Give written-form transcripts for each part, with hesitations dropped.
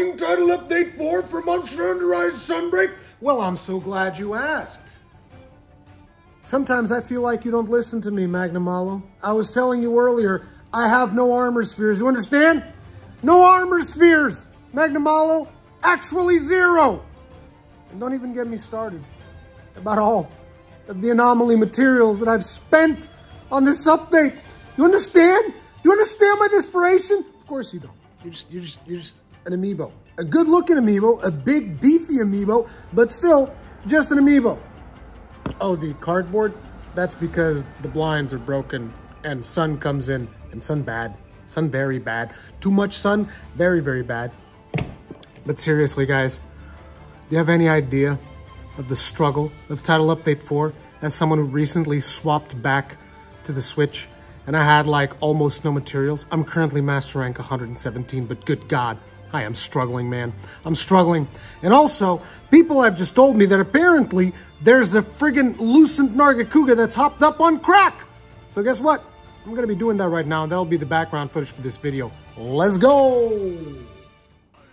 playing Title Update 4 for Monster Hunter Rise Sunbreak? Well, I'm so glad you asked. Sometimes I feel like you don't listen to me, Magnamalo. I was telling you earlier, I have no armor spheres. You understand? No armor spheres! Magnamalo, actually 0! And don't even get me started about all of the anomaly materials that I've spent on this update. You understand? You understand my desperation? Of course you don't. You're just an amiibo. A good-looking amiibo, a big, beefy amiibo, but still just an amiibo. Oh, the cardboard? That's because the blinds are broken and sun comes in, and sun bad. Sun very bad. Too much sun, very, very bad. But seriously, guys, do you have any idea of the struggle of Title Update 4 as someone who recently swapped back to the Switch and I had like almost no materials? I'm currently Master Rank 117, but good God, I am struggling, man. I'm struggling. And also, people have just told me that apparently there's a friggin' Lucent Nargacuga that's hopped up on crack. So guess what? I'm gonna be doing that right now, and that'll be the background footage for this video. Let's go!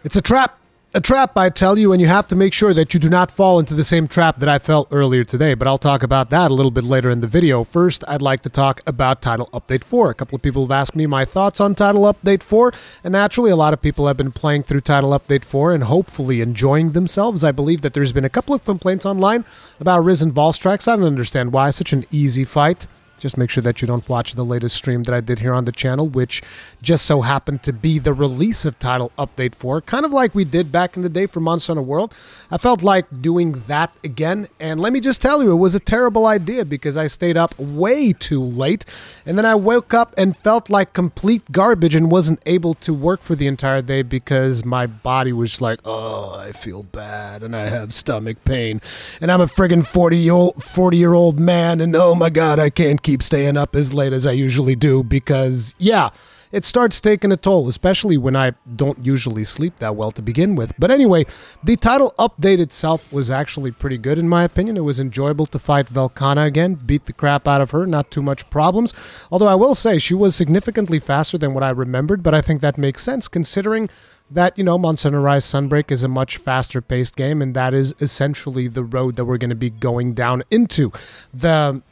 It's a trap. A trap, I tell you, and you have to make sure that you do not fall into the same trap that I fell earlier today, but I'll talk about that a little bit later in the video. First, I'd like to talk about Title Update 4. A couple of people have asked me my thoughts on Title Update 4, and naturally, a lot of people have been playing through Title Update 4 and hopefully enjoying themselves. I believe that there's been a couple of complaints online about Risen Volstrax. I don't understand why. Such an easy fight. Just make sure that you don't watch the latest stream that I did here on the channel, which just so happened to be the release of Title Update 4, kind of like we did back in the day for Monster Hunter World. I felt like doing that again, and let me just tell you, it was a terrible idea because I stayed up way too late, and then I woke up and felt like complete garbage and wasn't able to work for the entire day because my body was like, oh, I feel bad, and I have stomach pain, and I'm a friggin' 40-year-old man, and oh my God, I can't keep staying up as late as I usually do because, yeah, it starts taking a toll, especially when I don't usually sleep that well to begin with. But anyway, the title update itself was actually pretty good in my opinion. It was enjoyable to fight Velkhana again, beat the crap out of her, not too much problems. Although I will say she was significantly faster than what I remembered, but I think that makes sense considering that, you know, Monster Hunter Rise Sunbreak is a much faster paced game, and that is essentially the road that we're going to be going down into.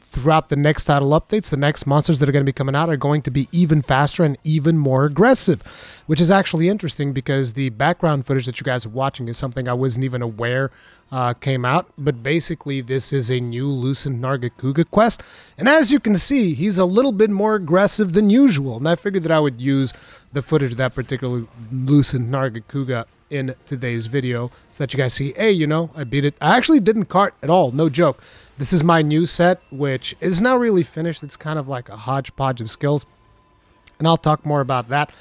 Throughout the next title updates, the next monsters that are going to be coming out are going to be even faster and even more aggressive, which is actually interesting because the background footage that you guys are watching is something I wasn't even aware came out. But basically, this is a new Lucent Nargacuga quest, and as you can see, he's a little bit more aggressive than usual, and I figured that I would use the footage of that particular Lucent Nargacuga in today's video so that you guys see, hey, you know, I beat it. I actually didn't cart at all, no joke. This is my new set, which is not really finished. It's kind of like a hodgepodge of skills, and I'll talk more about that.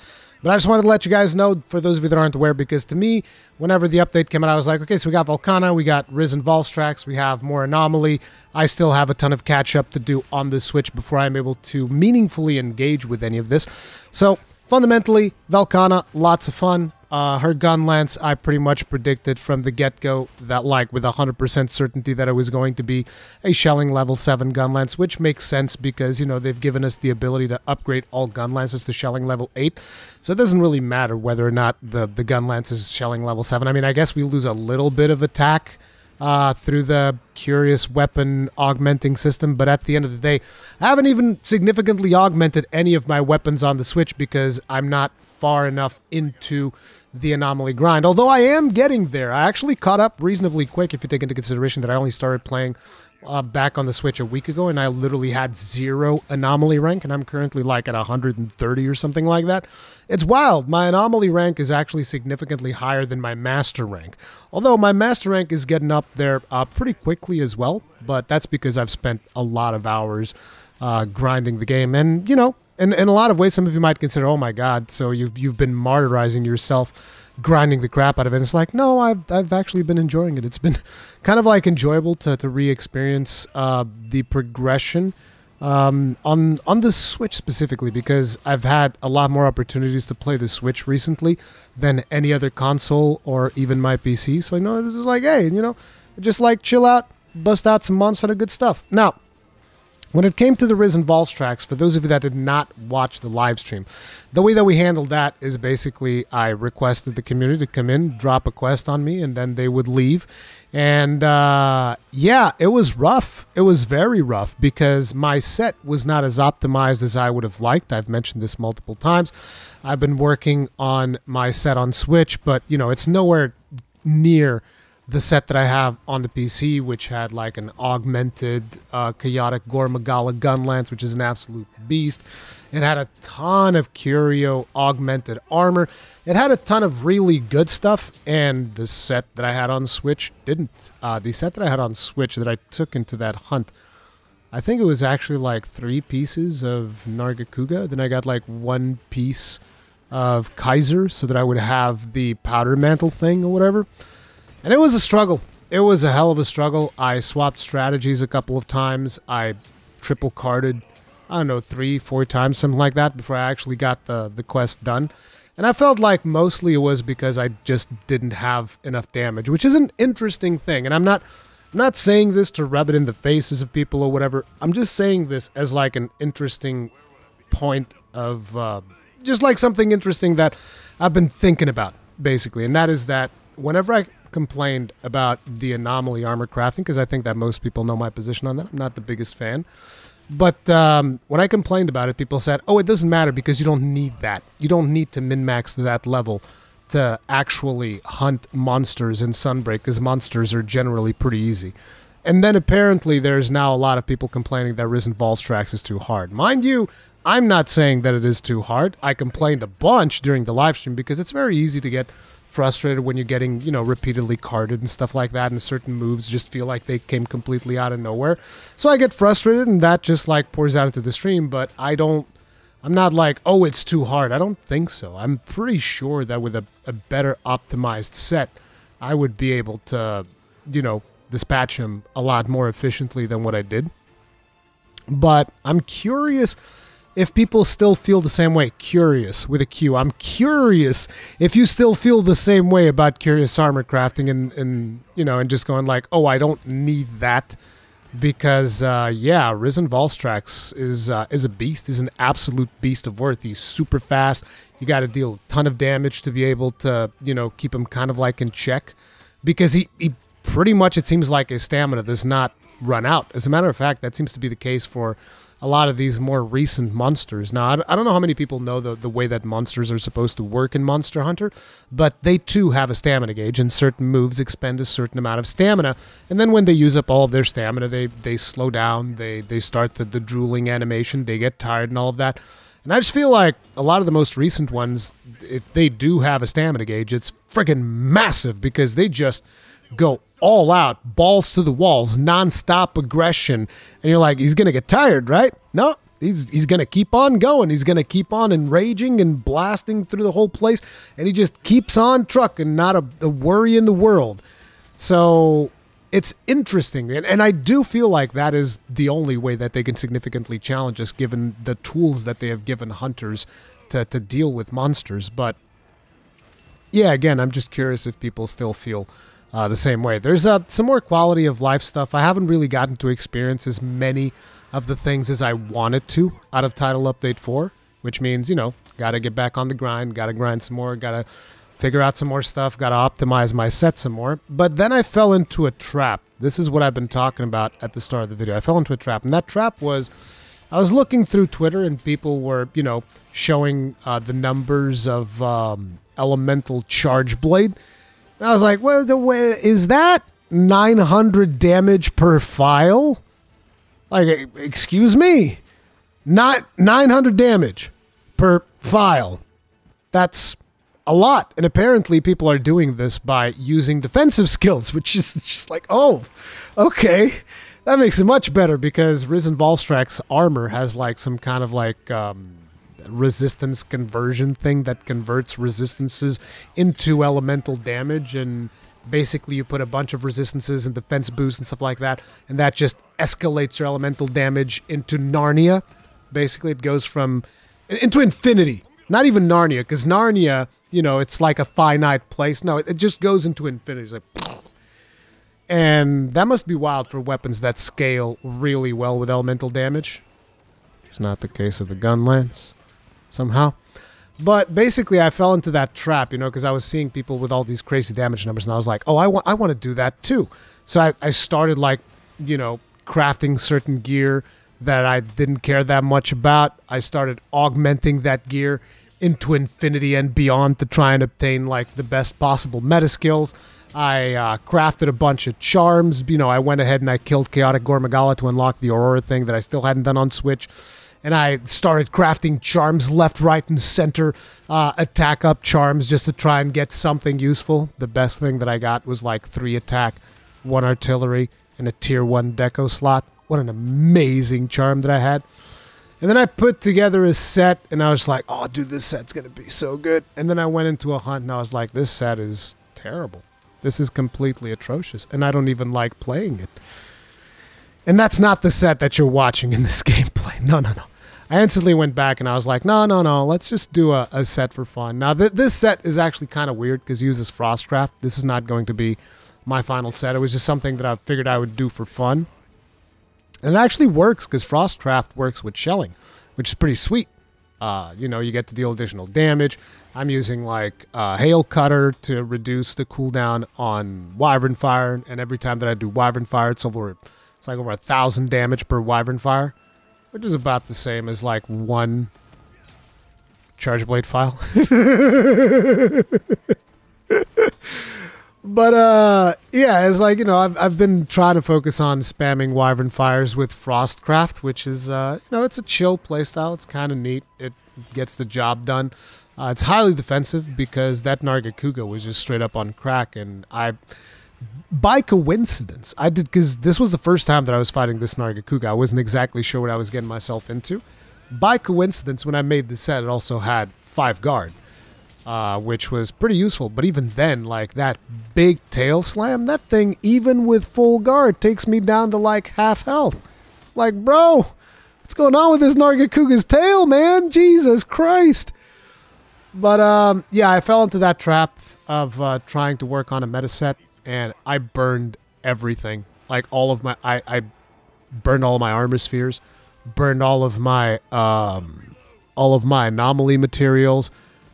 But I just wanted to let you guys know, for those of you that aren't aware, because to me, whenever the update came out, I was like, okay, so we got Velkhana, we got Risen Volstrax, we have more Anomaly. I still have a ton of catch-up to do on the Switch before I'm able to meaningfully engage with any of this. So, fundamentally, Velkhana, lots of fun. Her gun lance, I pretty much predicted from the get-go that, like, with 100% certainty that it was going to be a shelling level 7 gun lance, which makes sense because, you know, they've given us the ability to upgrade all gun lances to shelling level 8. So it doesn't really matter whether or not the gun lance is shelling level 7. I mean, I guess we lose a little bit of attack through the curious weapon augmenting system, but at the end of the day, I haven't even significantly augmented any of my weapons on the Switch because I'm not far enough into the anomaly grind, although I am getting there. I actually caught up reasonably quick if you take into consideration that I only started playing back on the Switch a week ago, and I literally had 0 anomaly rank, and I'm currently like at 130 or something like that. It's wild. My anomaly rank is actually significantly higher than my master rank, although my master rank is getting up there pretty quickly as well, but that's because I've spent a lot of hours grinding the game, and, you know, in a lot of ways, some of you might consider, oh my God, so you've been martyrizing yourself, grinding the crap out of it. And it's like, no, I've actually been enjoying it. It's been kind of like enjoyable to re-experience the progression on the Switch specifically, because I've had a lot more opportunities to play the Switch recently than any other console or even my PC. So I know this is like, hey, you know, just like chill out, bust out some Monster Hunter good stuff. Now, When it came to the Risen Volstrax, for those of you that did not watch the live stream, the way that we handled that is basically I requested the community to come in, drop a quest on me, and then they would leave. And yeah, it was rough. It was very rough because my set was not as optimized as I would have liked. I've mentioned this multiple times. I've been working on my set on Switch, but you know, it's nowhere near the set that I have on the PC, which had like an augmented chaotic Gore Magala gun lance, which is an absolute beast. It had a ton of curio augmented armor. It had a ton of really good stuff, and the set that I had on Switch didn't. The set that I had on Switch that I took into that hunt, I think it was actually like 3 pieces of Nargacuga. Then I got like 1 piece of Kaiser so that I would have the powder mantle thing or whatever. And it was a struggle. It was a hell of a struggle. I swapped strategies a couple of times. I triple carded, I don't know, 3-4 times, something like that, before I actually got the quest done. And I felt like mostly it was because I just didn't have enough damage, which is an interesting thing. And I'm not saying this to rub it in the faces of people or whatever. I'm just saying this as like an interesting point of, just like something interesting that I've been thinking about, basically. And that is that whenever I complained about the anomaly armor crafting, because I think that most people know my position on that. I'm not the biggest fan. But when I complained about it, people said, oh, it doesn't matter because you don't need that. You don't need to min-max to that level to actually hunt monsters in Sunbreak, because monsters are generally pretty easy. And then apparently there's now a lot of people complaining that Risen Volstrax is too hard. Mind you, I'm not saying that it is too hard. I complained a bunch during the live stream because it's very easy to get frustrated when you're getting, you know, repeatedly carded and stuff like that, and certain moves just feel like they came completely out of nowhere. So I get frustrated, and that just like pours out into the stream, but I'm not like, oh, it's too hard. I don't think so. I'm pretty sure that with a better optimized set, I would be able to, you know, dispatch him a lot more efficiently than what I did. But I'm curious if people still feel the same way. Curious with a Q. I'm curious if you still feel the same way about curious armor crafting and you know, and just going like, oh, I don't need that, because yeah, Risen Volstrax is a beast. Is an absolute beast of worth. He's super fast. You got to deal a ton of damage to be able to, you know, keep him kind of like in check, because he pretty much, it seems like his stamina does not run out. As a matter of fact, that seems to be the case for a lot of these more recent monsters. Now, I don't know how many people know the way that monsters are supposed to work in Monster Hunter, but they too have a stamina gauge, and certain moves expend a certain amount of stamina, and then when they use up all of their stamina, they slow down, they start the drooling animation, they get tired and all of that. And I just feel like a lot of the most recent ones, if they do have a stamina gauge, it's friggin' massive, because they just go all out, balls to the walls, non-stop aggression, and you're like, he's gonna get tired, right? No, he's gonna keep on going. He's gonna keep on enraging and blasting through the whole place, and he just keeps on trucking, not a worry in the world. So it's interesting, and I do feel like that is the only way that they can significantly challenge us, given the tools that they have given hunters to deal with monsters. But yeah, again, I'm just curious if people still feel the same way. There's some more quality of life stuff. I haven't really gotten to experience as many of the things as I wanted to out of Title Update 4, which means, you know, gotta get back on the grind, gotta grind some more, gotta figure out some more stuff, gotta optimize my set some more. But then I fell into a trap. This is what I've been talking about at the start of the video. I fell into a trap, and that trap was, I was looking through Twitter, and people were, you know, showing the numbers of Elemental Charge Blade. And I was like, well, is that 900 damage per file? Like, excuse me? Not 900 damage per file. That's a lot. And apparently people are doing this by using defensive skills, which is just like, oh, okay. That makes it much better, because Risen Volstrax armor has like some kind of like resistance conversion thing that converts resistances into elemental damage, and basically you put a bunch of resistances and defense boosts and stuff like that, and that just escalates your elemental damage into Narnia. Basically it goes from into infinity. Not even Narnia, because Narnia, you know, it's like a finite place. No, it just goes into infinity. It's like, And that must be wild for weapons that scale really well with elemental damage. It's not the case of the gun lance, somehow. But basically, I fell into that trap, you know, because I was seeing people with all these crazy damage numbers, and I was like, oh, I want to do that too. So I started, like, you know, crafting certain gear that I didn't care that much about. I started augmenting that gear into infinity and beyond to try and obtain, like, the best possible meta skills. I crafted a bunch of charms. You know, I went ahead and I killed Chaotic Gormagala to unlock the Aurora thing that I still hadn't done on Switch. And I started crafting charms left, right, and center, attack up charms just to try and get something useful. The best thing that I got was like 3 attack, 1 artillery, and a tier 1 deco slot. What an amazing charm that I had. And then I put together a set, and I was like, oh, dude, this set's going to be so good. And then I went into a hunt, and I was like, this set is terrible. This is completely atrocious, and I don't even like playing it. And that's not the set that you're watching in this gameplay. No, no, no. I instantly went back, and I was like, no, no, no, let's just do a set for fun. Now, this set is actually kind of weird because it uses Frostcraft. This is not going to be my final set. It was just something that I figured I would do for fun. And it actually works because Frostcraft works with shelling, which is pretty sweet. You know, you get to deal additional damage. I'm using like Hail Cutter to reduce the cooldown on Wyvern Fire, and every time that I do Wyvern Fire, it's like over 1,000 damage per Wyvern Fire, which is about the same as like 1 Charge Blade file. But yeah, it's like, you know, I've been trying to focus on spamming Wyvern Fires with Frostcraft, which is, you know, it's a chill playstyle. It's kind of neat. It gets the job done. It's highly defensive because that Nargacuga was just straight up on crack, and by coincidence, I did, because this was the first time that I was fighting this Nargacuga. I wasn't exactly sure what I was getting myself into. By coincidence, when I made the set, it also had 5 guard. Which was pretty useful, but even then, like, that big tail slam, that thing, even with full guard, takes me down to, like, half health. Like, bro, what's going on with this Nargacuga's tail, man? Jesus Christ. But, yeah, I fell into that trap of trying to work on a meta set, and I burned everything. Like, all of my, I burned all of my armor spheres, burned all of my anomaly materials,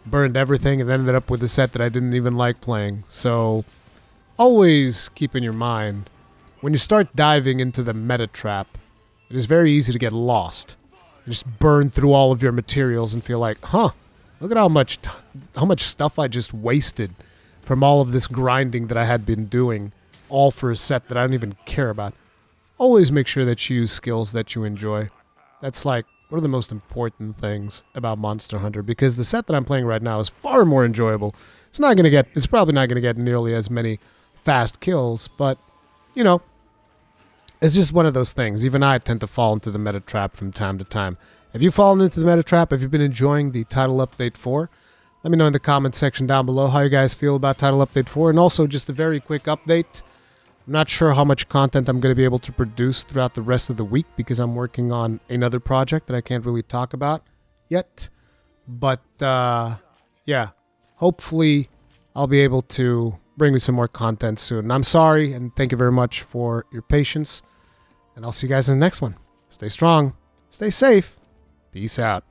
burned everything, and then ended up with a set that I didn't even like playing. So always keep in your mind, when you start diving into the meta trap, it is very easy to get lost. You just burn through all of your materials and feel like, huh, look at how much stuff I just wasted from all of this grinding that I had been doing, all for a set that I don't even care about. Always make sure that you use skills that you enjoy. That's like one of the most important things about Monster Hunter, because the set that I'm playing right now is far more enjoyable. It's probably not going to get nearly as many fast kills, but, you know, it's just one of those things. Even I tend to fall into the meta trap from time to time. Have you fallen into the meta trap? Have you been enjoying the Title Update 4? Let me know in the comment section down below how you guys feel about Title Update 4, and also just a very quick update. I'm not sure how much content I'm going to be able to produce throughout the rest of the week because I'm working on another project that I can't really talk about yet. But, yeah, hopefully I'll be able to bring you some more content soon. And I'm sorry, and thank you very much for your patience. And I'll see you guys in the next one. Stay strong, stay safe, peace out.